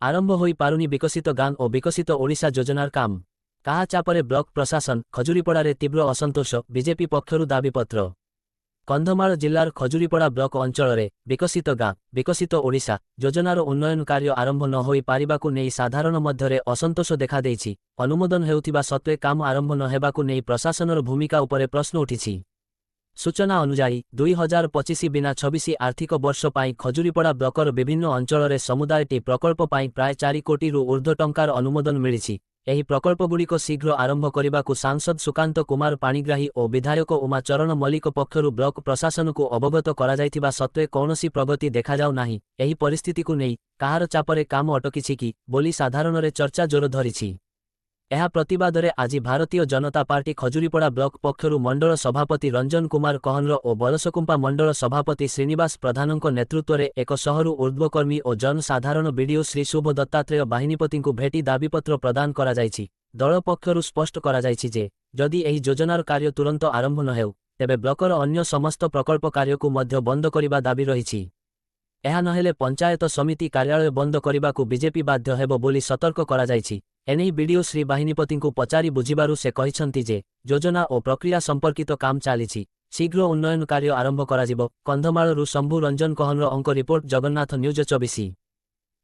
ଆରମ୍ଭ ହୋଇପାରୁନି ବିକଶିତ ଗାଁ ଓ ବିକଶିତ ଓଡ଼ିଶା ଯୋଜନାର କାମ। କାହା ଚାପରେ ବ୍ଲକ ପ୍ରଶାସନ, ଖଜୁରୀପଡ଼ାରେ ତୀବ୍ର ଅସନ୍ତୋଷ, ବିଜେପି ପକ୍ଷରୁ ଦାବିପତ୍ର। କନ୍ଧମାଳ ଜିଲ୍ଲାର ଖଜୁରୀପଡ଼ା ବ୍ଲକ ଅଞ୍ଚଳରେ ବିକଶିତ ଗାଁ, ବିକଶିତ ଓଡ଼ିଶା ଯୋଜନାର ଉନ୍ନୟନ କାର୍ଯ୍ୟ ଆରମ୍ଭ ନ ହୋଇ ପାରିବାକୁ ନେଇ ସାଧାରଣ ମଧ୍ୟରେ ଅସନ୍ତୋଷ ଦେଖାଦେଇଛି। ଅନୁମୋଦନ ହେଉଥିବା ସତ୍ତ୍ୱେ କାମ ଆରମ୍ଭ ନ ହେବାକୁ ନେଇ ପ୍ରଶାସନର ଭୂମିକା ଉପରେ ପ୍ରଶ୍ନ ଉଠିଛି। ସୂଚନା ଅନୁଯାୟୀ 2025-26 ଆର୍ଥିକ ବର୍ଷ ପାଇଁ ଖଜୁରୀପଡ଼ା ବ୍ଲକର ବିଭିନ୍ନ ଅଞ୍ଚଳରେ ସମୁଦାୟଟି ପ୍ରକଳ୍ପ ପାଇଁ ପ୍ରାୟ 4 କୋଟିରୁ ଉର୍ଦ୍ଧ୍ୱ ଟଙ୍କାର ଅନୁମୋଦନ ମିଳିଛି। ଏହି ପ୍ରକଳ୍ପଗୁଡ଼ିକ ଶୀଘ୍ର ଆରମ୍ଭ କରିବାକୁ ସାଂସଦ ସୁକାନ୍ତ କୁମାର ପାଣିଗ୍ରାହୀ ଓ ବିଧାୟକ ଉମା ଚରଣ ମଲ୍ଲିକ ପକ୍ଷରୁ ବ୍ଲକ ପ୍ରଶାସନକୁ ଅବଗତ କରାଯାଇଥିବା ସତ୍ତ୍ୱେ କୌଣସି ପ୍ରଗତି ଦେଖାଯାଉ ନାହିଁ। ଏହି ପରିସ୍ଥିତିକୁ ନେଇ କାହାର ଚାପରେ କାମ ଅଟକିଛି କି ବୋଲି ସାଧାରଣରେ ଚର୍ଚ୍ଚା ଜୋର ଧରିଛି। ଏହା ପ୍ରତିବାଦରେ ଆଜି ଭାରତୀୟ ଜନତା ପାର୍ଟି ଖଜୁରୀପଡ଼ା ବ୍ଲକ ପକ୍ଷରୁ ମଣ୍ଡଳ ସଭାପତି ରଞ୍ଜନ କୁମାର କହନର ଓ ବରସକୁମ୍ପା ମଣ୍ଡଳ ସଭାପତି ଶ୍ରୀନିବାସ ପ୍ରଧାନଙ୍କ ନେତୃତ୍ୱରେ 100ରୁ ଉର୍ଦ୍ଧ୍ୱ କର୍ମୀ ଓ ଜନସାଧାରଣ ବିଡିଓ ଶ୍ରୀ ଶୁଭ ଦତ୍ତାତ୍ରେୟ ବାହିନୀପତିଙ୍କୁ ଭେଟି ଦାବିପତ୍ର ପ୍ରଦାନ କରାଯାଇଛି। ଦଳ ପକ୍ଷରୁ ସ୍ପଷ୍ଟ କରାଯାଇଛି ଯେ ଯଦି ଏହି ଯୋଜନାର କାର୍ଯ୍ୟ ତୁରନ୍ତ ଆରମ୍ଭ ନ ହେଉ ତେବେ ବ୍ଲକର ଅନ୍ୟ ସମସ୍ତ ପ୍ରକଳ୍ପ କାର୍ଯ୍ୟକୁ ମଧ୍ୟ ବନ୍ଦ କରିବା ଦାବି ରହିଛି। ଏହା ନହେଲେ ପଞ୍ଚାୟତ ସମିତି କାର୍ଯ୍ୟାଳୟ ବନ୍ଦ କରିବାକୁ ବିଜେପି ବାଧ୍ୟ ହେବ ବୋଲି ସତର୍କ କରାଯାଇଛି। ଏନେଇ ବିଡିଓ ଶ୍ରୀ ବାହିନୀପତିଙ୍କୁ ପଚାରି ବୁଝିବାରୁ ସେ କହିଛନ୍ତି ଯେ ଯୋଜନା ଓ ପ୍ରକ୍ରିୟା ସମ୍ପର୍କିତ କାମ ଚାଲିଛି, ଶୀଘ୍ର ଉନ୍ନୟନ କାର୍ଯ୍ୟ ଆରମ୍ଭ କରାଯିବ। କନ୍ଧମାଳରୁ ଶମ୍ଭୁ ରଞ୍ଜନ କହନର ଅଙ୍କ ରିପୋର୍ଟ, ଜଗନ୍ନାଥ ନ୍ୟୁଜ 24।